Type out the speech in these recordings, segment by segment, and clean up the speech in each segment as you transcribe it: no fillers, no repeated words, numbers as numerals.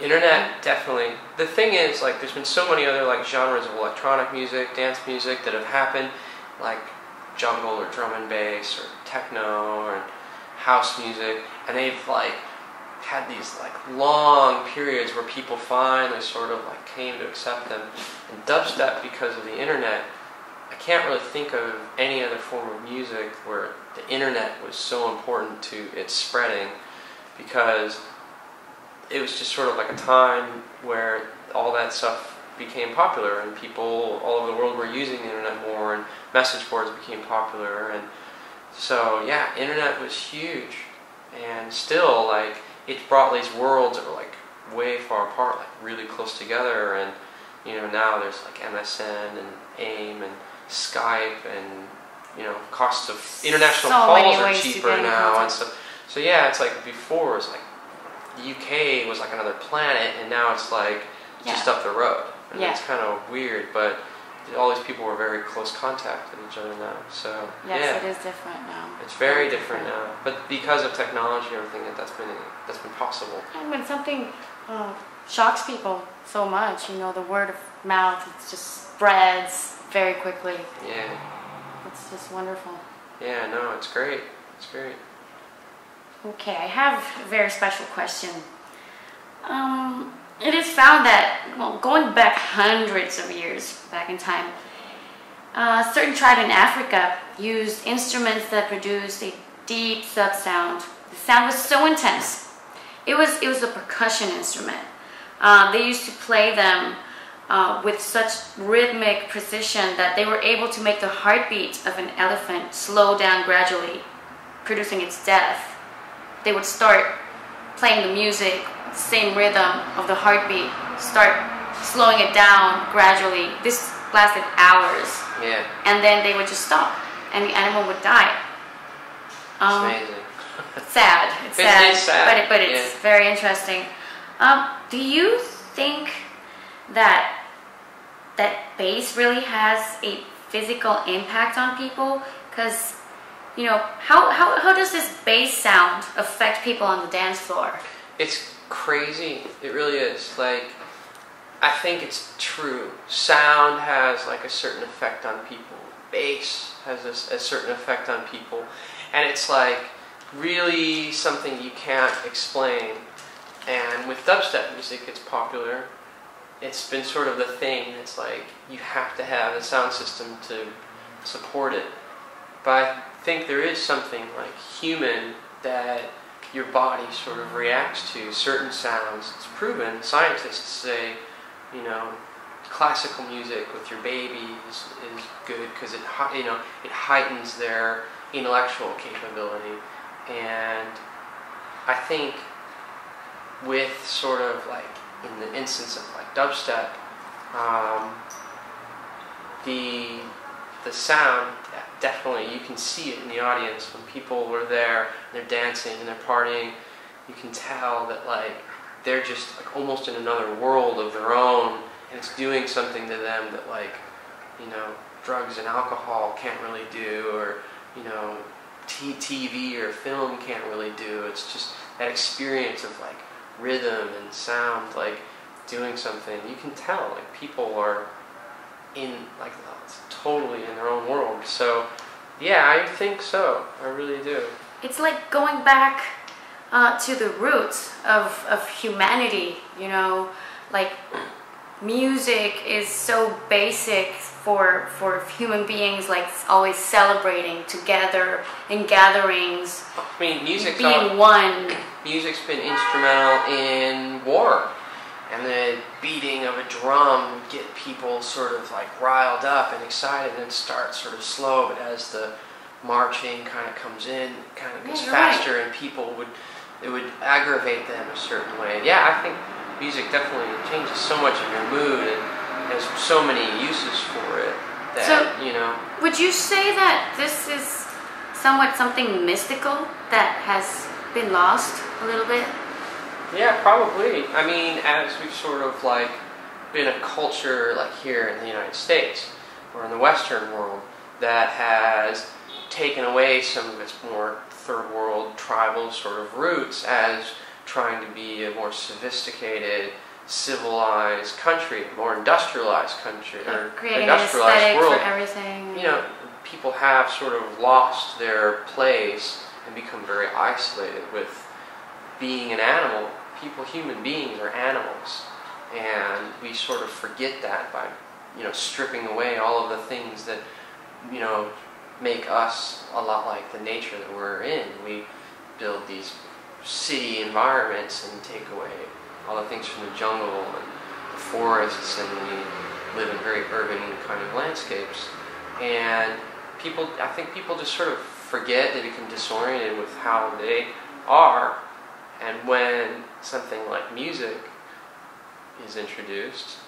Internet, definitely. The thing is, like, there's been so many other, like, genres of electronic music, dance music that have happened, like jungle or drum and bass or techno or house music, and they've, like, had these, like, long periods where people finally sort of, like, came to accept them. And dubstep, because of the internet, I can't really think of any other form of music where the internet was so important to its spreading, because it was just sort of like a time where all that stuff became popular and people all over the world were using the internet more and message boards became popular. And so yeah, internet was huge, and still, like, it brought these worlds that were like way far apart, like really close together. And you know, now there's like MSN and AIM and Skype, and you know, costs of international calls are cheaper now and stuff. So yeah, it's like before it was like the UK was like another planet, and now it's like just up the road. And it's kind of weird, but all these people were very close contact with each other now. So yes, it is different now. It's very different now, but because of technology and everything, that's been possible. And when something shocks people so much, you know, the word of mouth, it just spreads very quickly. Yeah. It's just wonderful. Yeah, no, it's great. It's great. Okay, I have a very special question. It is found that, well, going back hundreds of years back in time, a certain tribe in Africa used instruments that produced a deep sub-sound. The sound was so intense. It was a percussion instrument. They used to play them with such rhythmic precision that they were able to make the heartbeat of an elephant slow down gradually, producing its death. They would start playing the music, same rhythm of the heartbeat, start slowing it down gradually. This lasted hours. Yeah. And then they would just stop, and the animal would die. It's amazing. Sad. It's sad. It's sad. But it's very interesting. Do you think that bass really has a physical impact on people? Because, you know, how does this bass sound affect people on the dance floor? It's crazy. It really is. Like, I think it's true. Sound has like a certain effect on people. Bass has a certain effect on people. And it's like really something you can't explain. And with dubstep music, it's popular. It's been sort of the thing. It's like you have to have a sound system to support it. But I think there is something like human that your body sort of reacts to certain sounds. It's proven. Scientists say, you know, classical music with your baby is good because it heightens their intellectual capability. And I think with sort of like in the instance of like dubstep, the sound, definitely you can see it in the audience when people are there and they're dancing and they're partying. You can tell that like they're just like almost in another world of their own, and it's doing something to them that, like, you know, drugs and alcohol can't really do, or, you know, TV or film can't really do. It's just that experience of like rhythm and sound, like doing something. You can tell like people are in like totally in their own world. So yeah, I think so. I really do. It's like going back to the roots of humanity, you know, like music is so basic for human beings, like always celebrating together in gatherings. I mean, being one. Music's been instrumental in war, and the beating of a drum would get people sort of like riled up and excited, and it starts sort of slow, but as the marching kind of comes in, it kind of gets faster, and people it would aggravate them a certain way. Yeah, I think music definitely changes so much of your mood, and there's so many uses for it that, so, you know. Would you say that this is somewhat something mystical that has been lost a little bit? Yeah, probably. I mean, as we've sort of like been a culture like here in the United States or in the Western world that has taken away some of its more third world tribal sort of roots as trying to be a more sophisticated, civilized country, more industrialized country, or creating industrialized an aesthetic world. for everything. You know, people have sort of lost their place and become very isolated with being an animal. People, human beings, are animals, and we sort of forget that by, you know, stripping away all of the things that, you know, make us a lot like the nature that we're in. We build these city environments and take away all the things from the jungle and the forests, and we live in very urban kind of landscapes. And people, I think people just sort of forget, they become disoriented with how they are. And when something like music is introduced,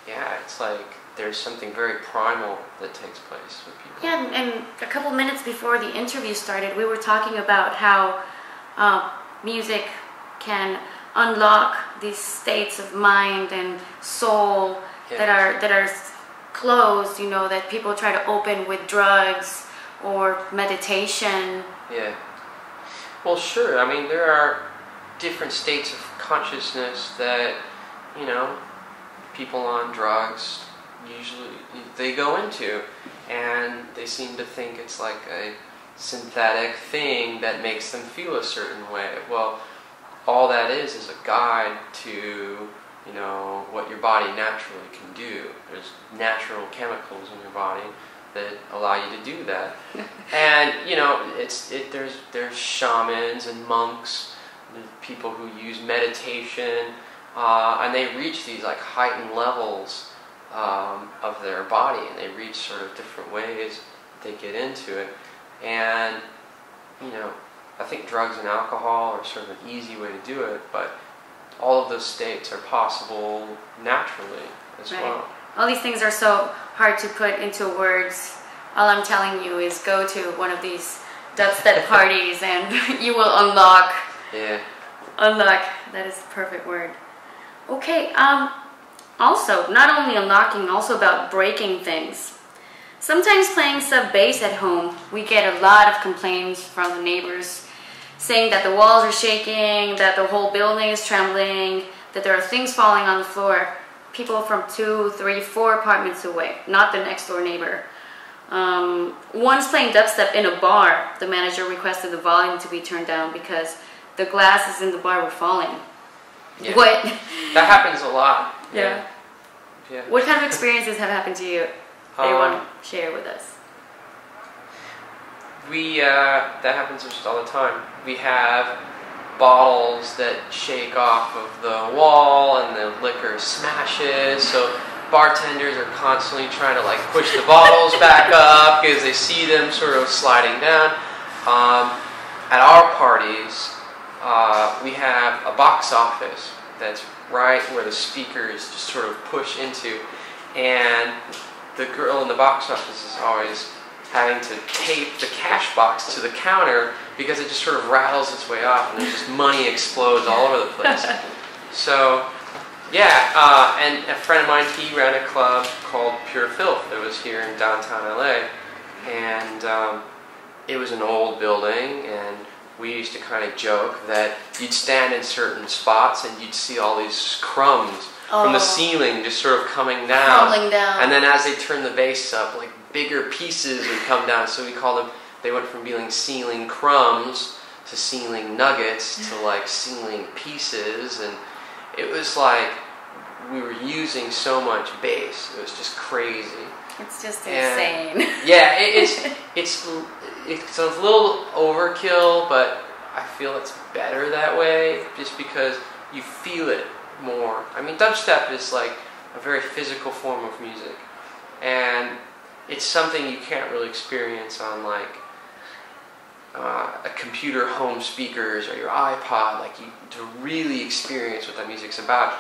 yeah, it's like there's something very primal that takes place with people. Yeah, and a couple minutes before the interview started, we were talking about how music can unlock these states of mind and soul that are closed, you know, that people try to open with drugs or meditation. Yeah. Well, sure. I mean, there are different states of consciousness that, you know, people on drugs usually they go into, and they seem to think it's like a synthetic thing that makes them feel a certain way. Well, all that is a guide to, you know, what your body naturally can do. There's natural chemicals in your body that allow you to do that. And, you know, there's shamans and monks, people who use meditation, and they reach these like heightened levels of their body, and they reach sort of different ways they get into it. And, you know, I think drugs and alcohol are sort of an easy way to do it, but all of those states are possible naturally as well. All these things are so hard to put into words. All I'm telling you is go to one of these dubstep parties and you will unlock. Yeah. Unlock, that is the perfect word. Okay, also, not only unlocking, also about breaking things. Sometimes playing sub bass at home, we get a lot of complaints from the neighbors saying that the walls are shaking, that the whole building is trembling, that there are things falling on the floor. People from 2, 3, 4 apartments away, not the next door neighbor. Once playing dubstep in a bar, the manager requested the volume to be turned down because the glasses in the bar were falling. Yeah. What? That happens a lot. Yeah. Yeah. What kind of experiences have happened to you that you want to share with us? That happens just all the time. We have bottles that shake off of the wall and the liquor smashes, so bartenders are constantly trying to like push the bottles back up because they see them sort of sliding down. At our parties, we have a box office that's right where the speakers just sort of push into, and the girl in the box office is always having to tape the cash box to the counter because it just sort of rattles its way off and then just money explodes all over the place. So, yeah, and a friend of mine, he ran a club called Pure Filth that was here in downtown LA, and it was an old building, and we used to kind of joke that you'd stand in certain spots and you'd see all these crumbs from the ceiling just sort of coming down. Falling down. And then as they turned the bass up, like bigger pieces would come down. So we called them, they went from being ceiling crumbs to ceiling nuggets to like ceiling pieces. And it was like we were using so much bass. It was just crazy. It's just insane. Yeah, it's a little overkill, but I feel it's better that way just because you feel it more. I mean, dubstep is like a very physical form of music, and it's something you can't really experience on like a computer home speakers or your iPod. Like to really experience what that music's about,